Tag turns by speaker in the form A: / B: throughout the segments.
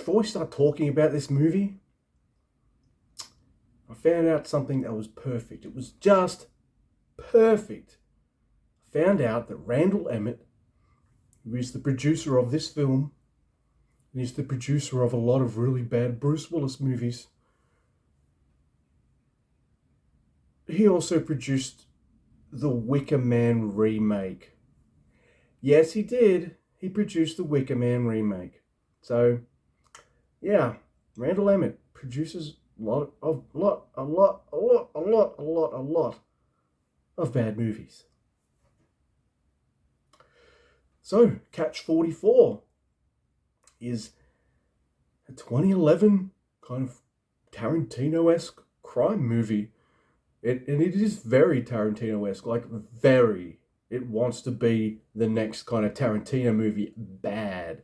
A: before we start talking about this movie, I found out something that was perfect. It was just perfect. I found out that Randall Emmett, who is the producer of this film, and he's the producer of a lot of really bad Bruce Willis movies, he also produced the Wicker Man remake. Yes, he did. He produced the Wicker Man remake. So, yeah, Randall Emmett produces a lot of bad movies. So, Catch 44 is a 2011 kind of Tarantino-esque crime movie. And it is very Tarantino-esque, like very. It wants to be the next kind of Tarantino movie bad.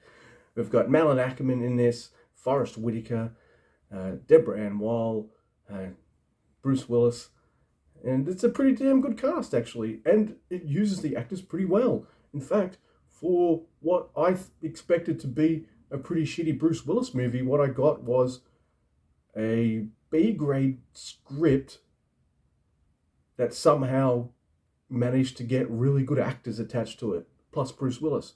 A: We've got Malin Ackerman in this, Forrest Whitaker, Deborah Ann Wall, Bruce Willis, and it's a pretty damn good cast actually, and it uses the actors pretty well. In fact, for what I expected to be a pretty shitty Bruce Willis movie, what I got was a B-grade script that somehow managed to get really good actors attached to it, plus Bruce Willis.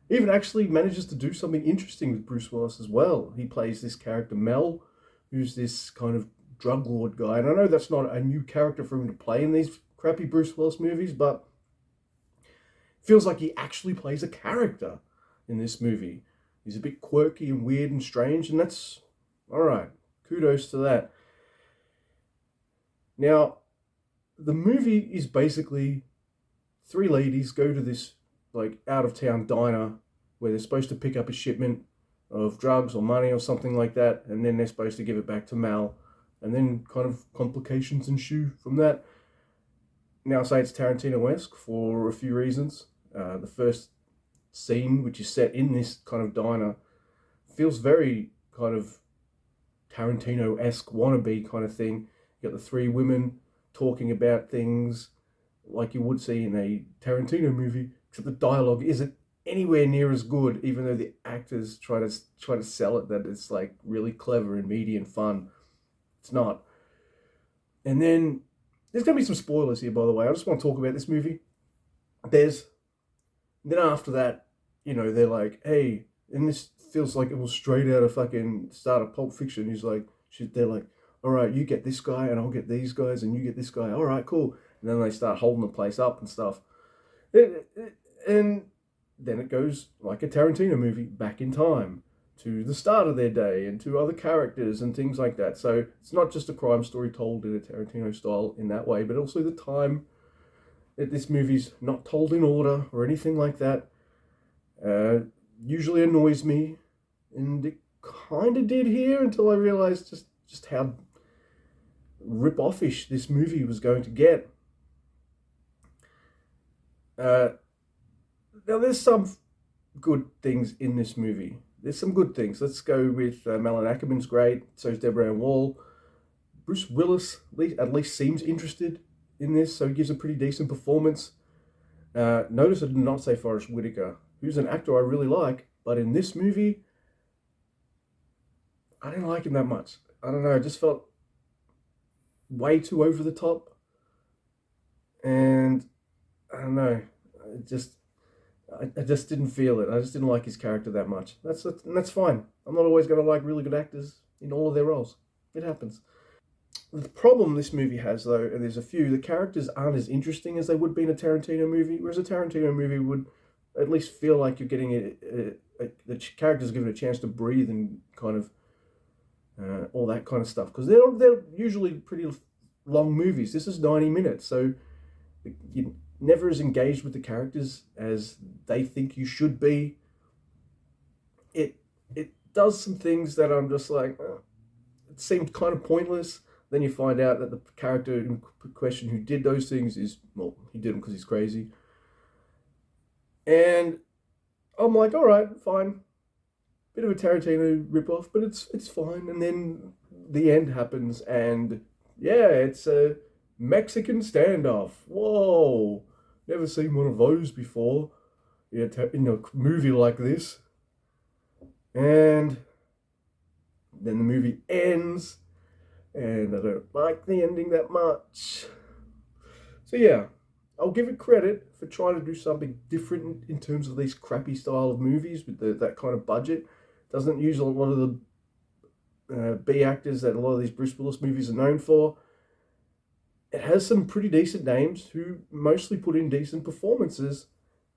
A: Even actually manages to do something interesting with Bruce Willis as well. He plays this character Mel, who's this kind of drug lord guy. And I know that's not a new character for him to play in these crappy Bruce Willis movies, but it feels like he actually plays a character in this movie. He's a bit quirky and weird and strange, and that's all right. Kudos to that. Now, the movie is basically three ladies go to this like out of town diner where they're supposed to pick up a shipment of drugs or money or something like that, and then they're supposed to give it back to Mal, and then kind of complications ensue from that. Now, I say it's Tarantino-esque for a few reasons. The first scene, which is set in this kind of diner, feels very kind of Tarantino-esque wannabe kind of thing. You got the three women talking about things like you would see in a Tarantino movie, except the dialogue isn't anywhere near as good, even though the actors try to sell it that it's like really clever and meaty and fun. It's not. And then there's going to be some spoilers here, by the way. I just want to talk about this movie. Then after that, they're like, hey, and this feels like it was straight out of fucking start of Pulp Fiction. They're like, all right, you get this guy and I'll get these guys and you get this guy. All right, cool. And then they start holding the place up and stuff. And then it goes like a Tarantino movie back in time to the start of their day and to other characters and things like that. So it's not just a crime story told in a Tarantino style in that way, but also the time that this movie's not told in order or anything like that usually annoys me. And it kind of did here until I realized just how rip-offish this movie was going to get. Now, there's some good things in this movie. There's some good things. Let's go with Malin Ackerman's great. So is Deborah Ann Wall. Bruce Willis at least seems interested in this, so he gives a pretty decent performance. Notice I did not say Forrest Whitaker, who's an actor I really like, but in this movie, I didn't like him that much. I don't know, it just felt way too over the top. And I don't know, I just didn't feel it. I just didn't like his character that much. That's fine. I'm not always going to like really good actors in all of their roles. It happens. The problem this movie has, though, and there's a few, the characters aren't as interesting as they would be in a Tarantino movie, whereas a Tarantino movie would at least feel like you're getting the characters given a chance to breathe and kind of all that kind of stuff, because they're usually pretty long movies. This is 90 minutes, so you're never as engaged with the characters as they think you should be. It does some things that I'm just like, it seemed kind of pointless. Then you find out that the character in question who did those things he did them because he's crazy. And I'm like, all right, fine. Bit of a Tarantino ripoff, but it's fine. And then the end happens, and yeah, it's a Mexican standoff. Whoa, never seen one of those before in a movie like this. And then the movie ends, and I don't like the ending that much. So yeah, I'll give it credit for trying to do something different in terms of these crappy style of movies with that kind of budget. Doesn't use a lot of the B actors that a lot of these Bruce Willis movies are known for. It has some pretty decent names who mostly put in decent performances.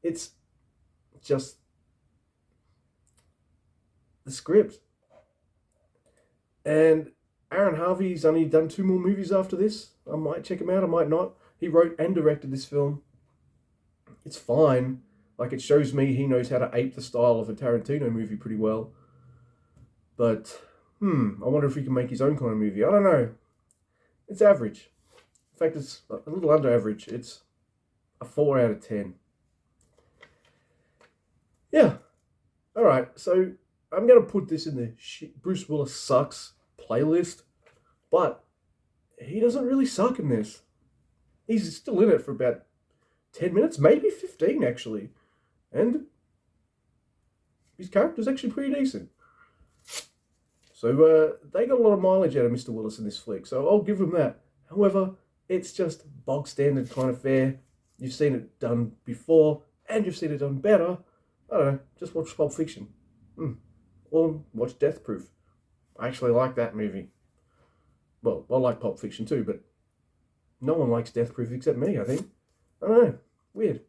A: It's just the script. And Aaron Harvey's only done 2 more movies after this. I might check him out, I might not. He wrote and directed this film. It's fine. Like, it shows me he knows how to ape the style of a Tarantino movie pretty well. But, I wonder if he can make his own kind of movie. I don't know. It's average. In fact, it's a little under average. It's a 4 out of 10. Yeah. Alright, so I'm going to put this in the Bruce Willis sucks playlist. But he doesn't really suck in this. He's still in it for about 10 minutes, maybe 15 actually. And his character's actually pretty decent. So they got a lot of mileage out of Mr. Willis in this flick, so I'll give him that. However, it's just bog standard kind of fare. You've seen it done before, and you've seen it done better. I don't know, just watch Pulp Fiction. Or watch Death Proof. I actually like that movie. Well, I like Pulp Fiction too, but no one likes Death Proof except me, I think. I don't know. Weird.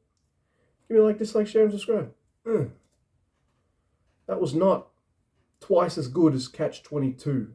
A: Give me a like, dislike, share, and subscribe. That was not twice as good as Catch 22.